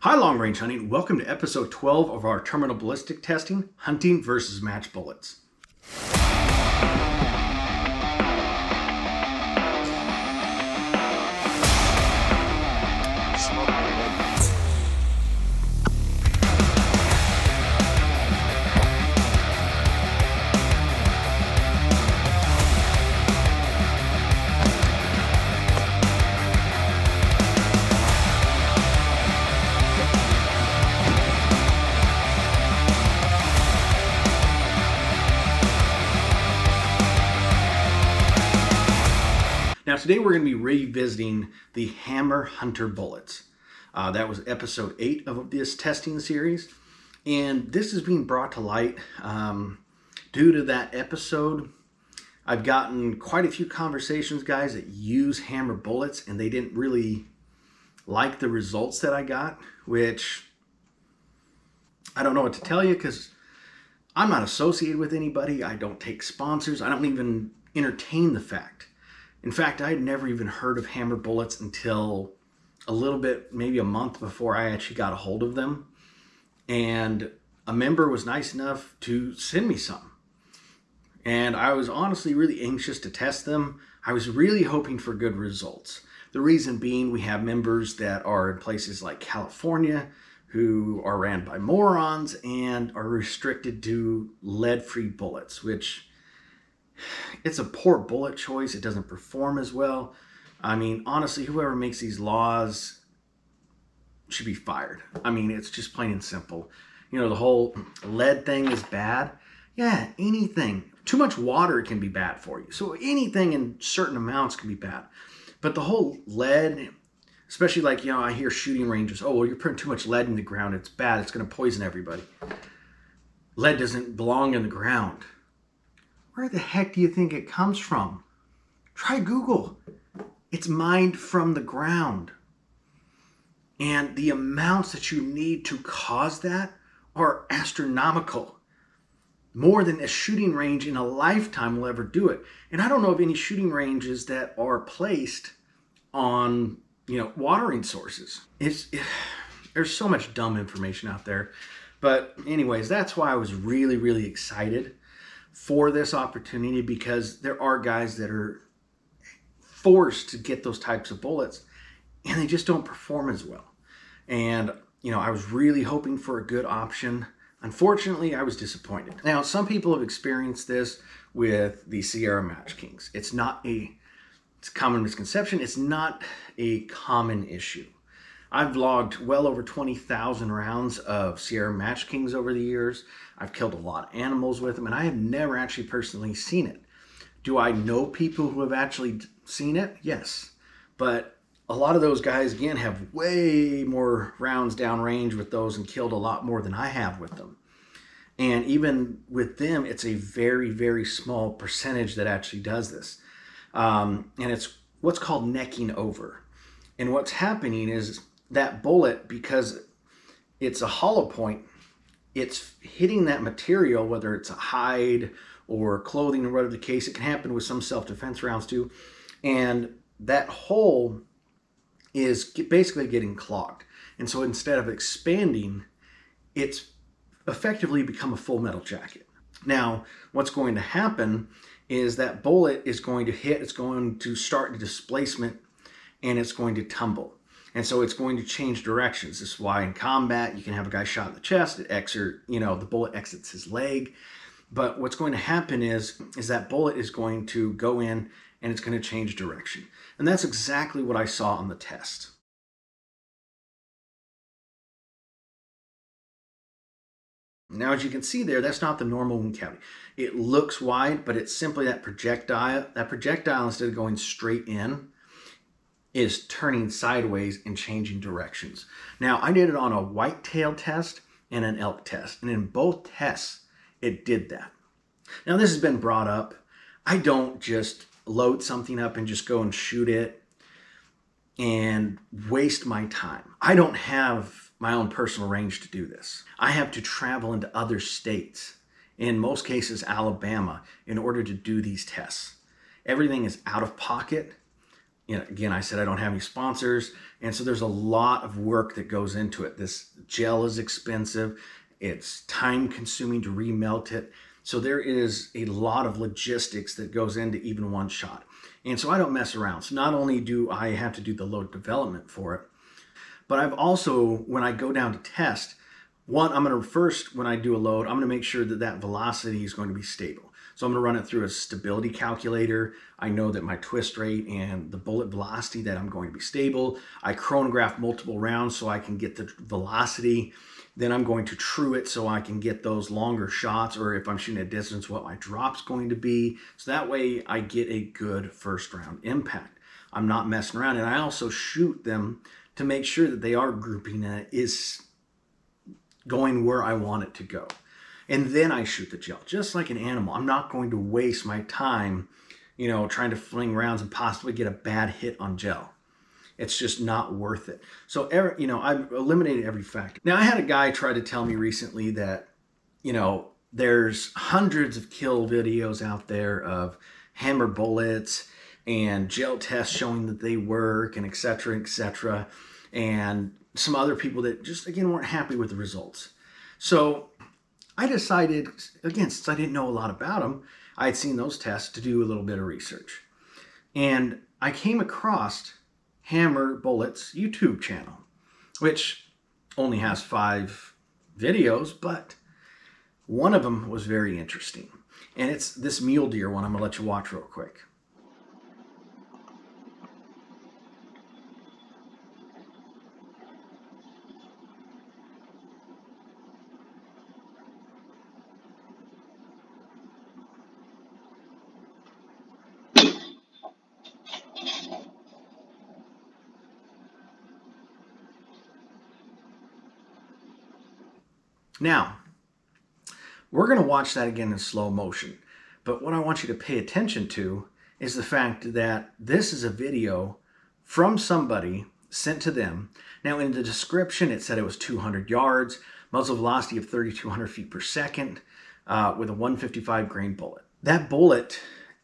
Hi, long range hunting. Welcome to episode 12 of our terminal ballistic testing, hunting versus match bullets. Now today we're going to be revisiting the Hammer Hunter bullets. That was episode 8 of this testing series, and this is being brought to light due to that episode. I've gotten quite a few conversations, guys, that use Hammer bullets, and they didn't really like the results that I got, which I don't know what to tell you because I'm not associated with anybody. I don't take sponsors. I don't even entertain the fact. In fact, I had never even heard of Hammer bullets until a little bit, maybe a month before I actually got a hold of them. And a member was nice enough to send me some. And I was honestly really anxious to test them. I was really hoping for good results. The reason being, we have members that are in places like California who are ran by morons and are restricted to lead-free bullets, which it's a poor bullet choice. It doesn't perform as well. I mean, honestly, whoever makes these laws should be fired. I mean, it's just plain and simple. You know, the whole lead thing is bad. Yeah, anything. Too much water can be bad for you. So anything in certain amounts can be bad. But the whole lead, especially like, I hear shooting ranges, oh, well, you're putting too much lead in the ground. It's bad. It's going to poison everybody. Lead doesn't belong in the ground. Where the heck do you think it comes from? Try Google. It's mined from the ground. And the amounts that you need to cause that are astronomical. More than a shooting range in a lifetime will ever do it. And I don't know of any shooting ranges that are placed on, watering sources. There's so much dumb information out there. But anyways, that's why I was really, really excited for this opportunity, because there are guys that are forced to get those types of bullets and they just don't perform as well. And, I was really hoping for a good option. Unfortunately, I was disappointed. Now, some people have experienced this with the Sierra Match Kings. It's a common misconception. It's not a common issue. I've logged well over 20,000 rounds of Sierra Match Kings over the years. I've killed a lot of animals with them, and I have never actually personally seen it. Do I know people who have actually seen it? Yes. But a lot of those guys, again, have way more rounds downrange with those and killed a lot more than I have with them. And even with them, it's a very, very small percentage that actually does this. And it's what's called necking over. And what's happening is that bullet, because it's a hollow point, it's hitting that material, whether it's a hide or clothing or whatever the case. It can happen with some self-defense rounds too. And that hole is basically getting clogged. And so instead of expanding, it's effectively become a full metal jacket. Now, what's going to happen is that bullet is going to hit, it's going to start a displacement, and it's going to tumble. And so it's going to change directions. This is why in combat, you can have a guy shot in the chest, the bullet exits his leg. But what's going to happen is that bullet is going to go in and it's going to change direction. And that's exactly what I saw on the test. Now, as you can see there, that's not the normal wound cavity. It looks wide, but it's simply that projectile. That projectile, instead of going straight in, is turning sideways and changing directions. Now, I did it on a whitetail test and an elk test, and in both tests, it did that. Now, this has been brought up. I don't just load something up and just go and shoot it and waste my time. I don't have my own personal range to do this. I have to travel into other states, in most cases Alabama, in order to do these tests. Everything is out of pocket. again, I said I don't have any sponsors, and so there's a lot of work that goes into it. This gel is expensive. It's time consuming to remelt it. So there is a lot of logistics that goes into even one shot. And so I don't mess around. So not only do I have to do the load development for it, but I've also, when I go down to test, I'm going to first, when I do a load, I'm going to make sure that that velocity is going to be stable. So I'm going to run it through a stability calculator. I know that my twist rate and the bullet velocity, that I'm going to be stable. I chronograph multiple rounds so I can get the velocity. Then I'm going to true it so I can get those longer shots, or if I'm shooting at distance, what my drop's going to be. So that way I get a good first round impact. I'm not messing around. And I also shoot them to make sure that they are grouping and it is going where I want it to go. And then I shoot the gel, just like an animal. I'm not going to waste my time, trying to fling rounds and possibly get a bad hit on gel. It's just not worth it. So, I've eliminated every factor. Now, I had a guy try to tell me recently that, there's hundreds of kill videos out there of hammer bullets and gel tests showing that they work, and et cetera, et cetera. And some other people that just, again, weren't happy with the results. So I decided, again, since I didn't know a lot about them, I had seen those tests, to do a little bit of research. And I came across Hammer Bullets YouTube channel, which only has 5 videos, but one of them was very interesting. And it's this mule deer one. I'm going to let you watch real quick. Now, we're going to watch that again in slow motion. But what I want you to pay attention to is the fact that this is a video from somebody sent to them. Now, in the description, it said it was 200 yards, muzzle velocity of 3,200 feet per second, with a 155 grain bullet. That bullet,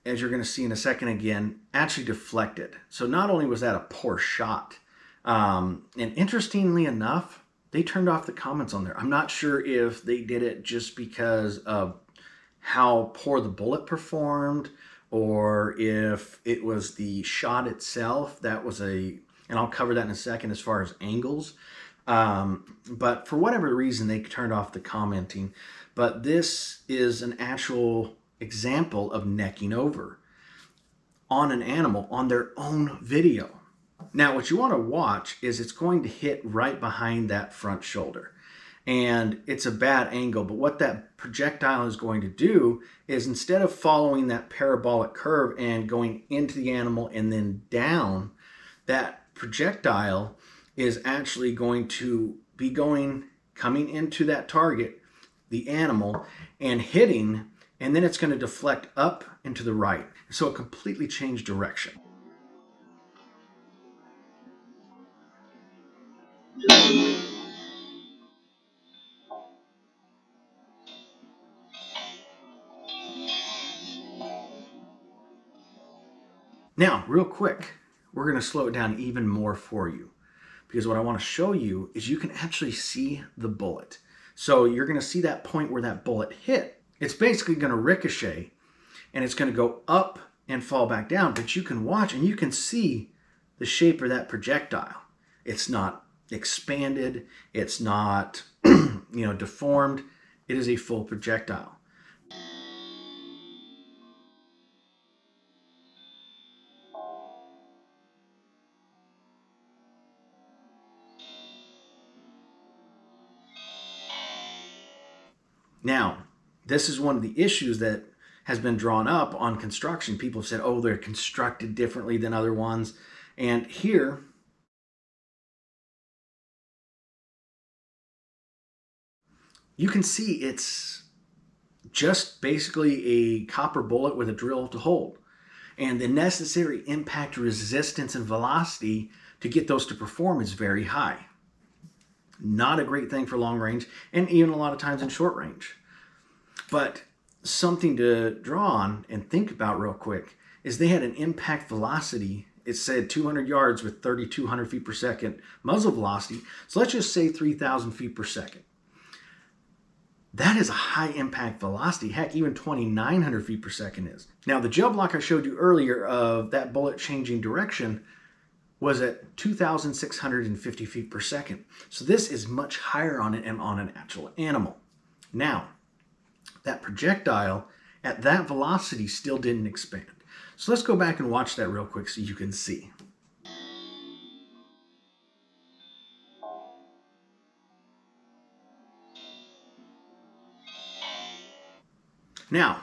as you're going to see in a second again, actually deflected. So not only was that a poor shot, and interestingly enough, they turned off the comments on there. I'm not sure if they did it just because of how poor the bullet performed, or if it was the shot itself. That was and I'll cover that in a second as far as angles. But for whatever reason, they turned off the commenting. But this is an actual example of necking over on an animal on their own video. Now, what you want to watch is it's going to hit right behind that front shoulder. And it's a bad angle, but what that projectile is going to do is, instead of following that parabolic curve and going into the animal and then down, that projectile is actually going to be coming into that target, the animal, and hitting, and then it's going to deflect up and to the right. So it completely changed direction. Now, real quick, we're going to slow it down even more for you, because what I want to show you is you can actually see the bullet. So you're going to see that point where that bullet hit. It's basically going to ricochet, and it's going to go up and fall back down, but you can watch and you can see the shape of that projectile. It's not expanded. It's not, deformed. It is a full projectile. Now, this is one of the issues that has been drawn up on construction. People have said, oh, they're constructed differently than other ones. And here, you can see it's just basically a copper bullet with a drill to hold. And the necessary impact resistance and velocity to get those to perform is very high. Not a great thing for long range, and even a lot of times in short range. But something to draw on and think about real quick is they had an impact velocity it said 200 yards with 3,200 feet per second muzzle velocity. So let's just say 3,000 feet per second. That is a high impact velocity. Heck, even 2,900 feet per second is. Now, the gel block I showed you earlier of that bullet changing direction was at 2,650 feet per second. So this is much higher on an actual animal. Now, that projectile at that velocity still didn't expand. So let's go back and watch that real quick so you can see. Now,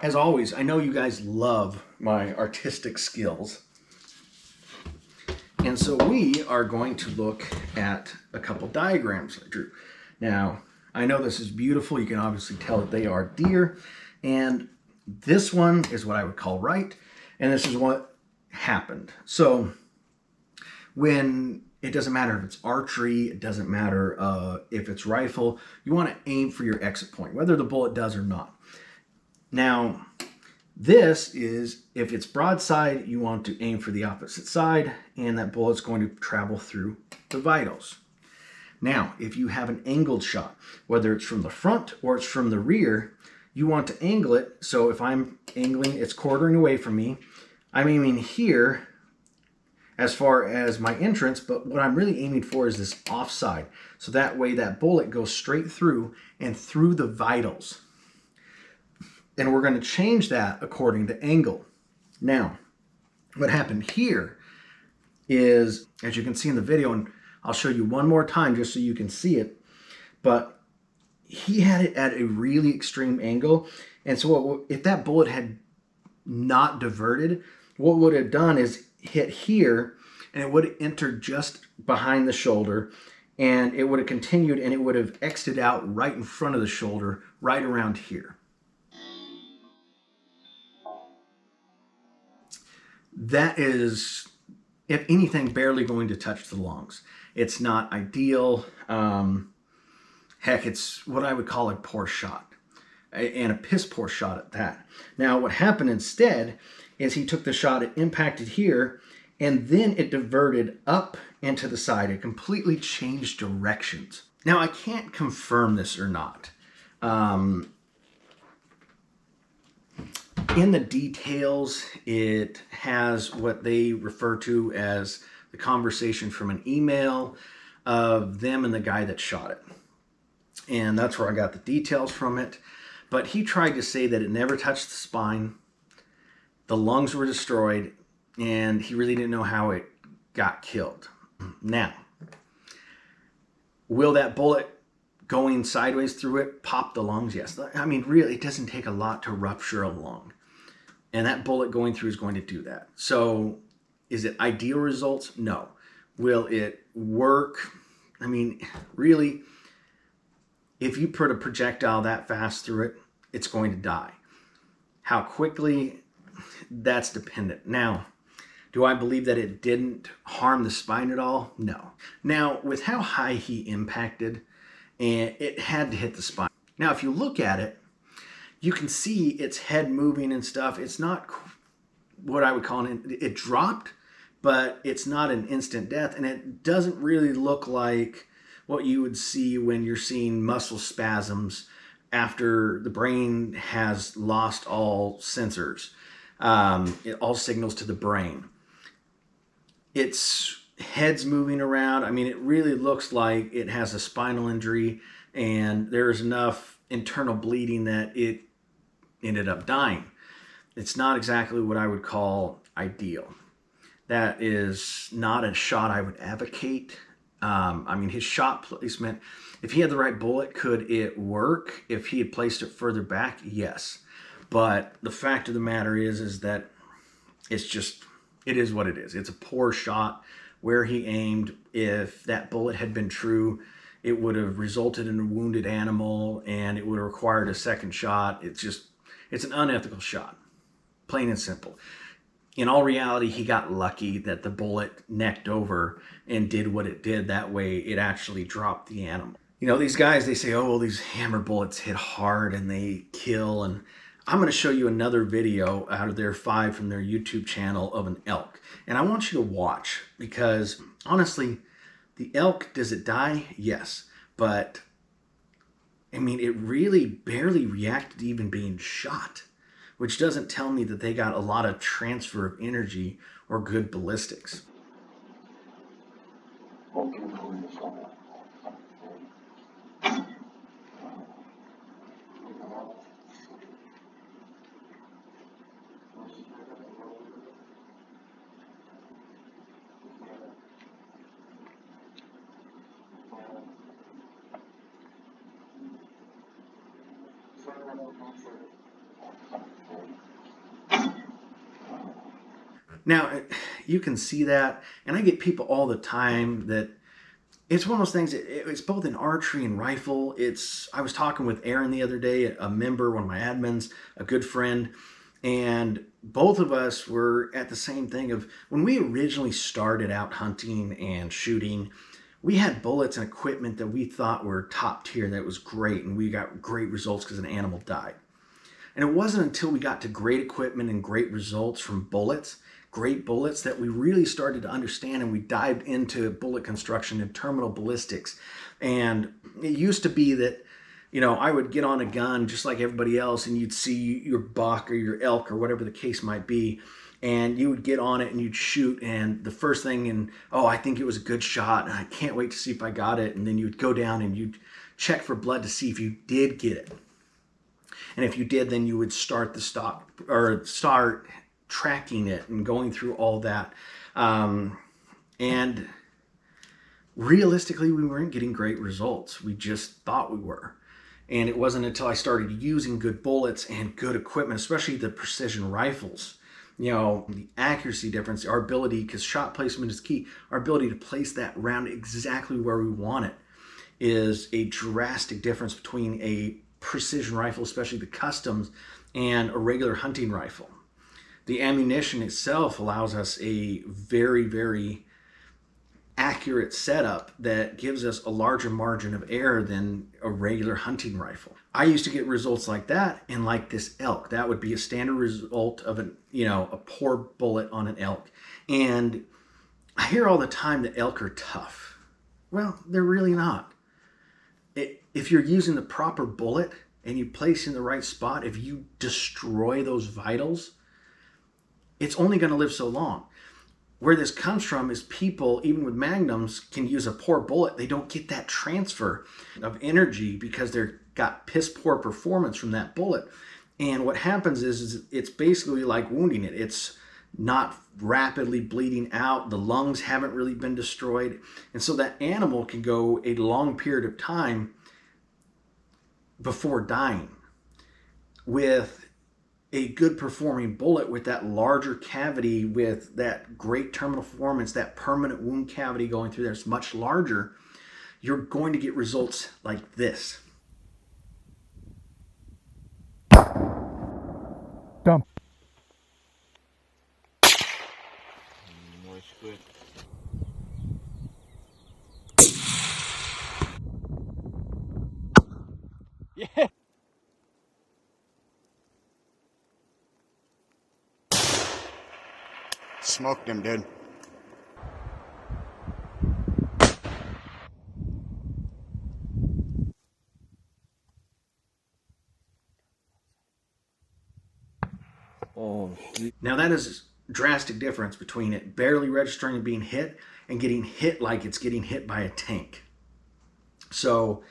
as always, I know you guys love my artistic skills. And so we are going to look at a couple diagrams I drew. Now, I know this is beautiful. You can obviously tell that they are deer. And this one is what I would call right. And this is what happened. So when it doesn't matter if it's archery, it doesn't matter if it's rifle, you want to aim for your exit point, whether the bullet does or not. Now, this is, if it's broadside, you want to aim for the opposite side, and that bullet's going to travel through the vitals. Now, if you have an angled shot, whether it's from the front or it's from the rear, you want to angle it. So if I'm angling, it's quartering away from me. I'm aiming here as far as my entrance, but what I'm really aiming for is this offside. So that way that bullet goes straight through and through the vitals. And we're going to change that according to angle. Now, what happened here is, as you can see in the video, and I'll show you one more time just so you can see it, but he had it at a really extreme angle. And so if that bullet had not diverted, what would have done is hit here, and it would have entered just behind the shoulder, and it would have continued, and it would have exited out right in front of the shoulder, right around here. That is, if anything, barely going to touch the lungs. It's not ideal. Heck, it's what I would call a poor shot, and a piss poor shot at that. Now, what happened instead is he took the shot, it impacted here, and then it diverted up and to the side. It completely changed directions. Now, I can't confirm this or not. In the details, it has what they refer to as the conversation from an email of them and the guy that shot it. And that's where I got the details from it. But he tried to say that it never touched the spine, the lungs were destroyed, and he really didn't know how it got killed. Now, will that bullet going sideways through it pop the lungs? Yes. I mean, really, it doesn't take a lot to rupture a lung. And that bullet going through is going to do that. So is it ideal results? No. Will it work? I mean, really, if you put a projectile that fast through it, it's going to die. How quickly? That's dependent. Now, do I believe that it didn't harm the spine at all? No. Now, with how high he impacted, and it had to hit the spine. Now, if you look at it, you can see its head moving and stuff. It's not what I would call it dropped, but it's not an instant death, and it doesn't really look like what you would see when you're seeing muscle spasms after the brain has lost all sensors, all signals to the brain. Its head's moving around. I mean, it really looks like it has a spinal injury, and there's enough internal bleeding that it ended up dying. It's not exactly what I would call ideal. That is not a shot I would advocate. I mean, his shot placement, if he had the right bullet, could it work? If he had placed it further back, yes. But the fact of the matter is that it's just, it is what it is. It's a poor shot where he aimed. If that bullet had been true, it would have resulted in a wounded animal, and it would have required a second shot. It's an unethical shot, plain and simple. In all reality, he got lucky that the bullet necked over and did what it did. That way, it actually dropped the animal. You know, these guys, they say, oh, well, these hammer bullets hit hard and they kill. And I'm going to show you another video out of their 5 from their YouTube channel of an elk. And I want you to watch because honestly, the elk, does it die? Yes. But I mean, it really barely reacted to even being shot, which doesn't tell me that they got a lot of transfer of energy or good ballistics. Now, you can see that, and I get people all the time that it's one of those things, it's both in archery and rifle. I was talking with Aaron the other day, a member, one of my admins, a good friend, and both of us were at the same thing of when we originally started out hunting and shooting, we had bullets and equipment that we thought were top tier, that was great, and we got great results because an animal died. And it wasn't until we got to great equipment and great results from bullets, great bullets, that we really started to understand, and we dived into bullet construction and terminal ballistics. And it used to be that, I would get on a gun just like everybody else, and you'd see your buck or your elk or whatever the case might be, and you would get on it and you'd shoot, and the first thing, I think it was a good shot, and I can't wait to see if I got it. And then you'd go down and you'd check for blood to see if you did get it. And if you did, then you would start tracking it and going through all that. And realistically, we weren't getting great results. We just thought we were. And it wasn't until I started using good bullets and good equipment, especially the precision rifles, the accuracy difference, our ability, because shot placement is key, our ability to place that round exactly where we want it is a drastic difference between a precision rifle, especially the customs, and a regular hunting rifle. The ammunition itself allows us a very, very accurate setup that gives us a larger margin of error than a regular hunting rifle. I used to get results like that, and like this elk, that would be a standard result of a poor bullet on an elk. And I hear all the time that elk are tough. Well, they're really not. If you're using the proper bullet and you place in the right spot, if you destroy those vitals, it's only going to live so long. Where this comes from is people, even with magnums, can use a poor bullet. They don't get that transfer of energy because they've got piss poor performance from that bullet. And what happens is it's basically like wounding it. It's not rapidly bleeding out. The lungs haven't really been destroyed. And so that animal can go a long period of time before dying. With a good performing bullet, with that larger cavity, with that great terminal performance, that permanent wound cavity going through there, it's much larger, you're going to get results like this. Dump. Good. Yeah. Smoked him, dude. Oh, Now that is a drastic difference between it barely registering and being hit and getting hit like it's getting hit by a tank. So,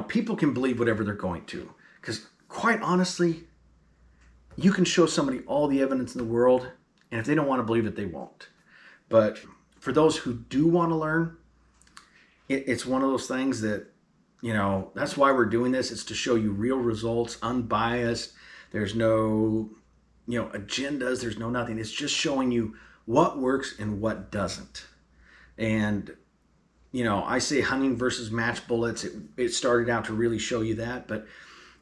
people can believe whatever they're going to, because quite honestly, you can show somebody all the evidence in the world, and if they don't want to believe it, they won't. But for those who do want to learn, it's one of those things that, that's why we're doing this. It's to show you real results, unbiased. There's no, agendas. There's no nothing. It's just showing you what works and what doesn't. And, I say hunting versus match bullets. It started out to really show you that, but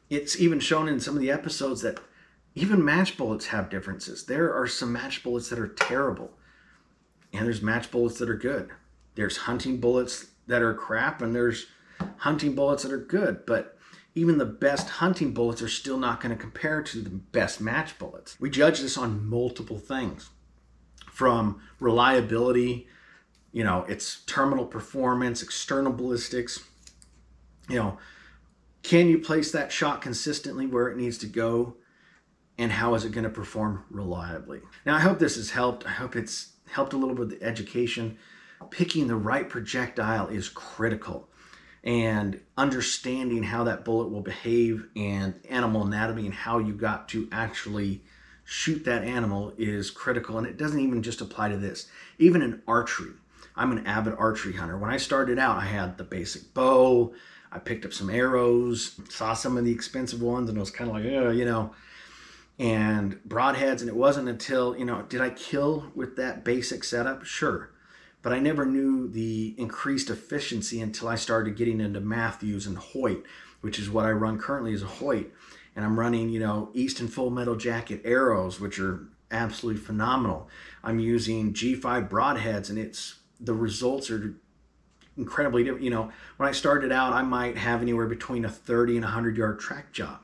it's even shown in some of the episodes that even match bullets have differences. There are some match bullets that are terrible, and there's match bullets that are good. There's hunting bullets that are crap, and there's hunting bullets that are good. But even the best hunting bullets are still not going to compare to the best match bullets. We judge this on multiple things, from reliability, its terminal performance, external ballistics, can you place that shot consistently where it needs to go, and how is it going to perform reliably? Now, I hope this has helped. I hope it's helped a little bit with the education. Picking the right projectile is critical, and understanding how that bullet will behave and animal anatomy and how you got to actually shoot that animal is critical. And it doesn't even just apply to this. Even in archery, I'm an avid archery hunter. When I started out, I had the basic bow. I picked up some arrows, saw some of the expensive ones, and it was kind of like, and broadheads. And it wasn't until, did I kill with that basic setup? Sure. But I never knew the increased efficiency until I started getting into Matthews and Hoyt, which is what I run currently as a Hoyt. And I'm running, Easton Full Metal Jacket arrows, which are absolutely phenomenal. I'm using G5 broadheads, and the results are incredibly different. When I started out, I might have anywhere between a 30 and 100-yard track job.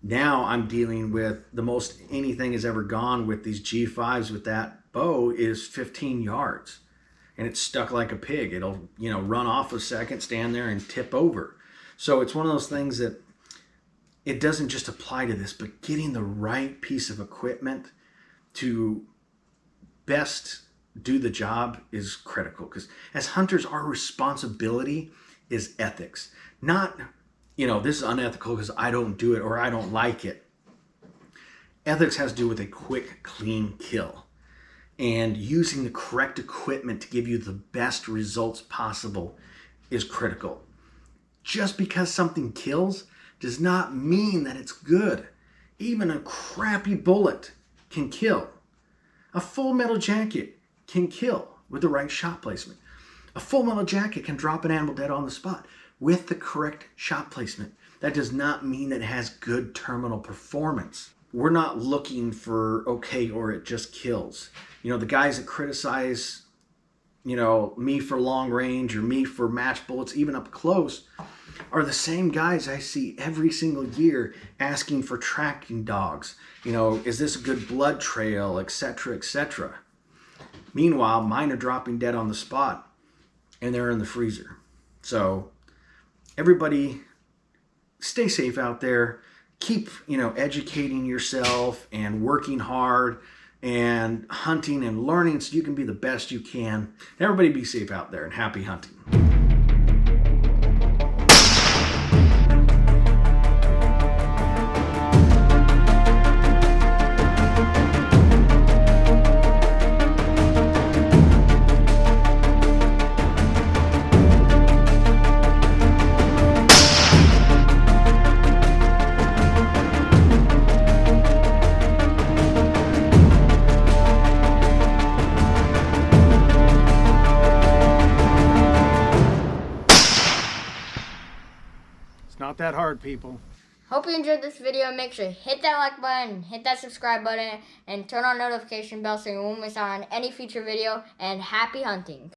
Now I'm dealing with the most anything has ever gone with these G5s with that bow is 15 yards, and it's stuck like a pig. It'll run off a second, stand there, and tip over. So it's one of those things that it doesn't just apply to this, but getting the right piece of equipment to best do the job is critical, because as hunters, our responsibility is ethics. Not, this is unethical because I don't do it or I don't like it. Ethics has to do with a quick, clean kill, and using the correct equipment to give you the best results possible is critical. Just because something kills does not mean that it's good. Even a crappy bullet can kill. A Full Metal Jacket can kill with the right shot placement. A Full Metal Jacket can drop an animal dead on the spot with the correct shot placement. That does not mean that it has good terminal performance. We're not looking for okay or it just kills. The guys that criticize, me for long range or me for match bullets, even up close, are the same guys I see every single year asking for tracking dogs. Is this a good blood trail, etc., etc. Meanwhile, mine are dropping dead on the spot and they're in the freezer. So everybody stay safe out there. Keep, educating yourself and working hard and hunting and learning so you can be the best you can. Everybody be safe out there and happy hunting. It's not that hard, people. Hope you enjoyed this video, and make sure to hit that like button, hit that subscribe button, and turn on notification bell so you won't miss out on any future video, and happy hunting.